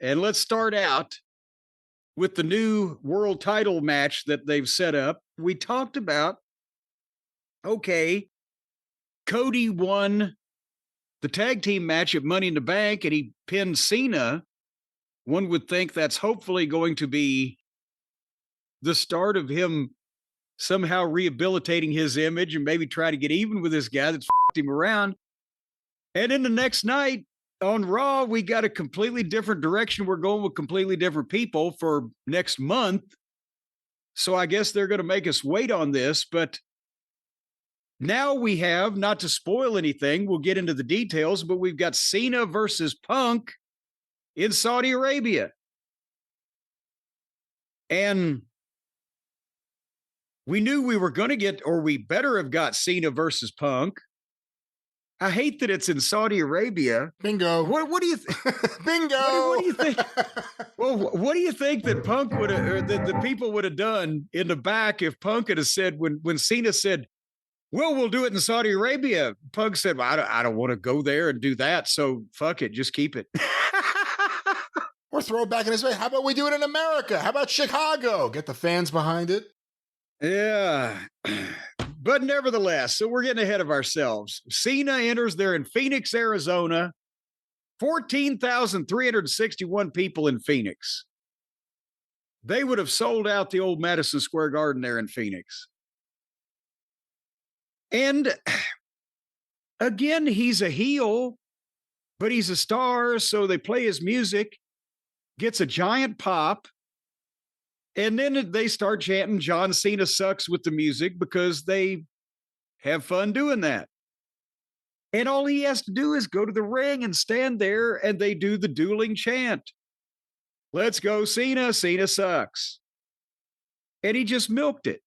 And let's start out with the new world title match that they've set up. We talked about, okay, Cody won the tag team match at Money in the Bank and he pinned Cena. One would think that's hopefully going to be the start of him somehow rehabilitating his image and maybe try to get even with this guy that's f***ed him around. And then the next night on Raw, we got a completely different direction. We're going with completely different people for next month. So I guess they're going to make us wait on this. But now we have, not to spoil anything, we'll get into the details, but we've got Cena versus Punk in Saudi Arabia. And we knew we were going to get, or we better have got Cena versus Punk. I hate that it's in Saudi Arabia. Bingo. What do you think? Bingo. What do you think? Well, what do you think that Punk would have, or that the people would have done in the back if Punk had said, when Cena said, well, we'll do it in Saudi Arabia. Punk said, well, I don't want to go there and do that. So fuck it. Just keep it. Or throw it back in his face. How about we do it in America? How about Chicago? Get the fans behind it. Yeah. But nevertheless, so we're getting ahead of ourselves. Cena enters there in Phoenix, Arizona. 14,361 people in Phoenix. They would have sold out the old Madison Square Garden there in Phoenix. And again, he's a heel, but he's a star, so they play his music, gets a giant pop, and then they start chanting John Cena sucks with the music because they have fun doing that. And all he has to do is go to the ring and stand there, and they do the dueling chant. Let's go, Cena. Cena sucks. And he just milked it.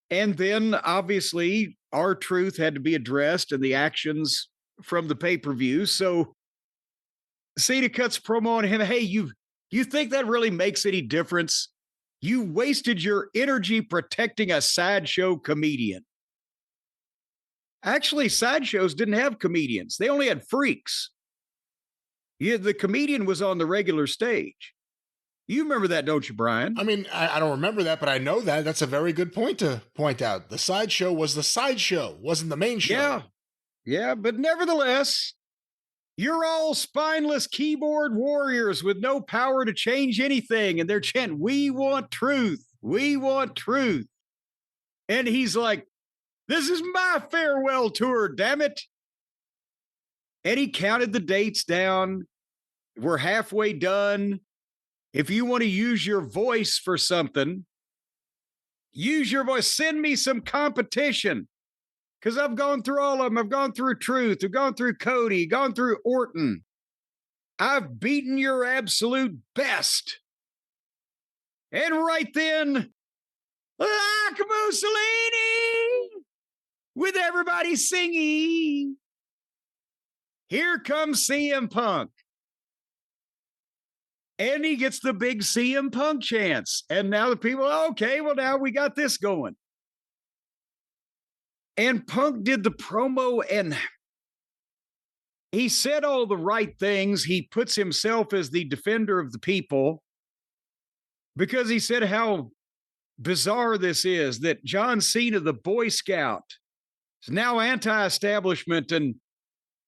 And then, obviously, R-Truth had to be addressed and the actions from the pay-per-view. So Cena cuts promo on him. Hey, you think that really makes any difference? You wasted your energy protecting a sideshow comedian. Actually, sideshows didn't have comedians. They only had freaks. Yeah, the comedian was on the regular stage. You remember that, don't you, Brian? I mean, I don't remember that, but I know that. That's a very good point to point out. The sideshow was the sideshow, wasn't the main show. Yeah, but nevertheless, you're all spineless keyboard warriors with no power to change anything. And they're chanting, we want truth. We want truth. And he's like, this is my farewell tour, damn it. And he counted the dates down. We're halfway done. If you want to use your voice for something, use your voice. Send me some competition. Because I've gone through all of them. I've gone through Truth. I've gone through Cody. Gone through Orton. I've beaten your absolute best. And right then, like Mussolini, with everybody singing, here comes CM Punk. And he gets the big CM Punk chance. And now the people, okay, well, now we got this going. And Punk did the promo and he said all the right things. He puts himself as the defender of the people because he said how bizarre this is that John Cena, the Boy Scout, is now anti-establishment, and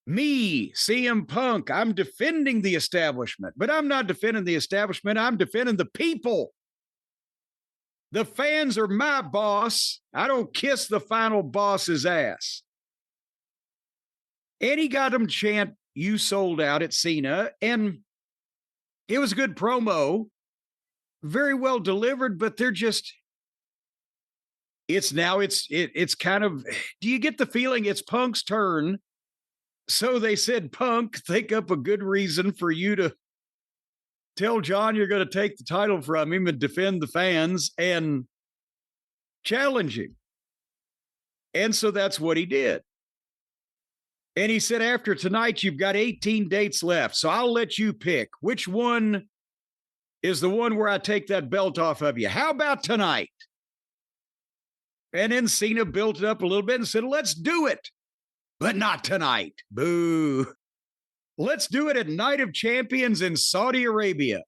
me, CM Punk, I'm defending the establishment, but I'm not defending the establishment. I'm defending the people. The fans are my boss. I don't kiss the final boss's ass. And he got them chant, you sold out at Cena. And it was a good promo, very well delivered, but they're just, it's kind of, do you get the feeling it's Punk's turn? So they said, Punk, think up a good reason for you to tell John you're going to take the title from him and defend the fans and challenge him. And so that's what he did. And he said, after tonight, you've got 18 dates left. So I'll let you pick which one is the one where I take that belt off of you. How about tonight? And then Cena built it up a little bit and said, let's do it. But not tonight. Boo. let's do it at Night of Champions in Saudi Arabia.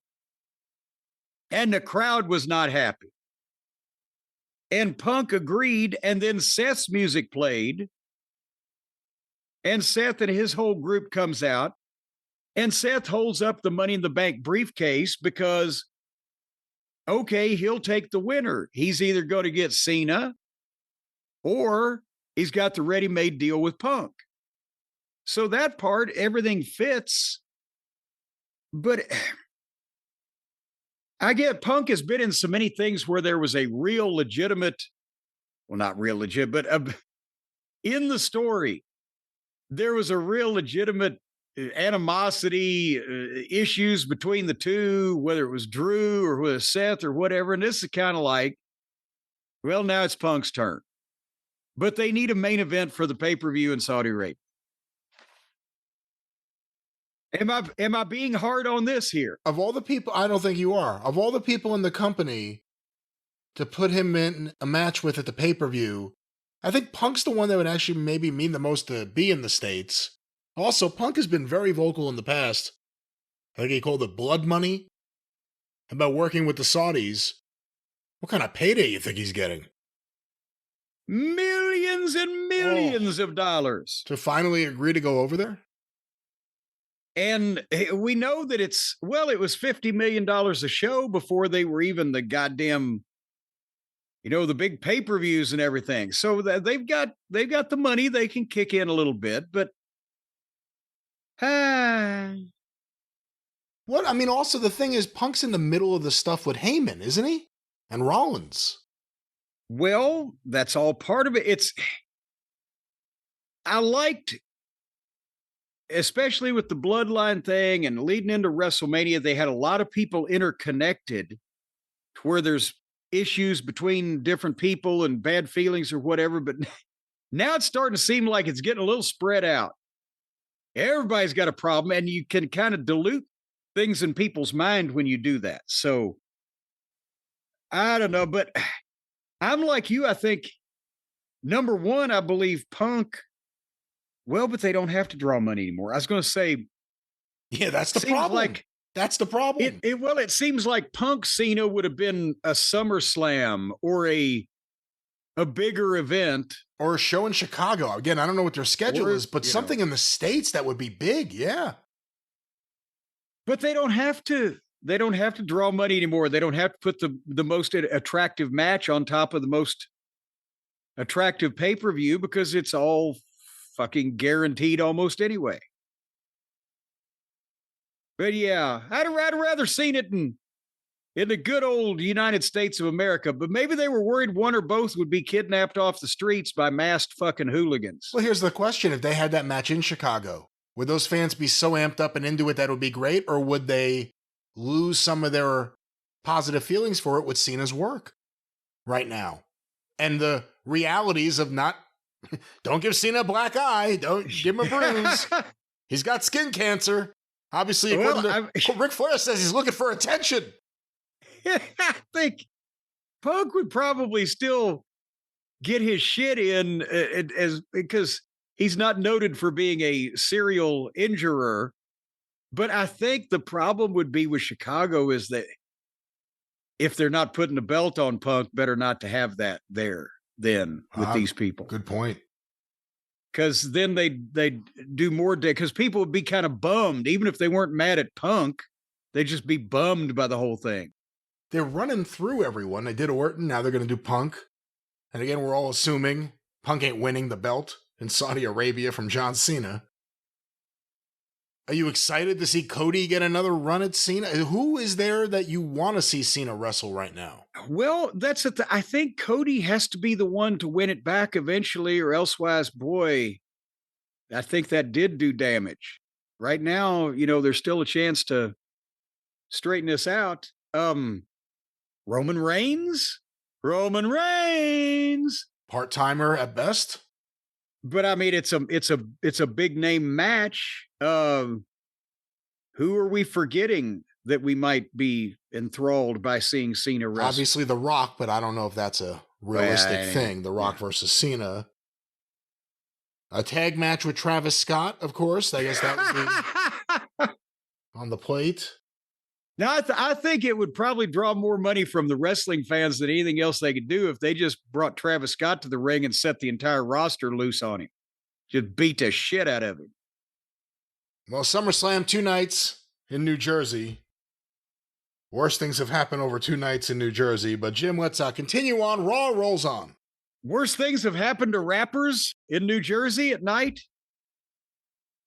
And the crowd was not happy. And Punk agreed, and then Seth's music played. And Seth and his whole group comes out. And Seth holds up the Money in the Bank briefcase because, okay, he'll take the winner. He's either going to get Cena or he's got the ready-made deal with Punk. So that part, everything fits. But I get Punk has been in so many things where there was a real legitimate, well, not real legit, but in the story, there was a real legitimate animosity, issues between the two, whether it was Drew or with Seth or whatever. And this is kind of like, well, now it's Punk's turn. But they need a main event for the pay-per-view in Saudi Arabia. Am I being hard on this here? Of all the people, I don't think you are. Of all the people in the company to put him in a match with at the pay-per-view, I think Punk's the one that would actually maybe mean the most to be in the States. Also, Punk has been very vocal in the past. I think he called it blood money about working with the Saudis. What kind of payday you think he's getting? Millions and millions of dollars. To finally agree to go over there? And we know that it was $50 million a show before they were even the goddamn, the big pay-per-views and everything. So they've got the money, they can kick in a little bit, but what? I mean, also the thing is, Punk's in the middle of the stuff with Heyman, isn't he? And Rollins. Well, that's all part of it. I liked, especially with the bloodline thing and leading into WrestleMania, they had a lot of people interconnected to where there's issues between different people and bad feelings or whatever. But now it's starting to seem like it's getting a little spread out. Everybody's got a problem, and you can kind of dilute things in people's mind when you do that. So I don't know, but I'm like you. I think, number one, I believe Punk. Well, but they don't have to draw money anymore. I was going to say, yeah, that's the problem. That's the problem. It seems like Punk Cena would have been a SummerSlam or a bigger event. Or a show in Chicago. Again, I don't know what their schedule is, but something in the States that would be big, yeah. But they don't have to. They don't have to draw money anymore. They don't have to put the most attractive match on top of the most attractive pay-per-view because it's all fucking guaranteed almost anyway. But yeah, I'd rather seen it in the good old United States of America, but maybe they were worried one or both would be kidnapped off the streets by masked fucking hooligans. Well, here's the question. If they had that match in Chicago, would those fans be so amped up and into it that it would be great, or would they lose some of their positive feelings for it with Cena's work right now? And the realities of don't give Cena a black eye, don't give him a bruise. He's got skin cancer. Obviously, Ric Flair says he's looking for attention. I think Punk would probably still get his shit in because he's not noted for being a serial injurer. But I think the problem would be with Chicago is that if they're not putting a belt on Punk, better not to have that there then with these people. Good point. Because then they do more because people would be kind of bummed, even if they weren't mad at Punk, they'd just be bummed by the whole thing. They're running through everyone. They did Orton. Now they're going to do Punk. And again, we're all assuming Punk ain't winning the belt in Saudi Arabia from John Cena. Are you excited to see Cody get another run at Cena? Who is there that you want to see Cena wrestle right now? Well, that's I think Cody has to be the one to win it back eventually, or elsewise, boy, I think that did do damage. Right now, there's still a chance to straighten this out. Roman Reigns? Part-timer at best? But I mean, it's a big name match. Who are we forgetting that we might be enthralled by seeing Cena wrestle? Obviously The Rock, but I don't know if that's a realistic thing. The Rock versus Cena. A tag match with Travis Scott, of course. I guess that would be on the plate. Now, I think it would probably draw more money from the wrestling fans than anything else they could do if they just brought Travis Scott to the ring and set the entire roster loose on him. Just beat the shit out of him. Well, SummerSlam 2 nights in New Jersey. Worse things have happened over 2 nights in New Jersey. But Jim, let's continue on. Raw rolls on. Worse things have happened to rappers in New Jersey at night.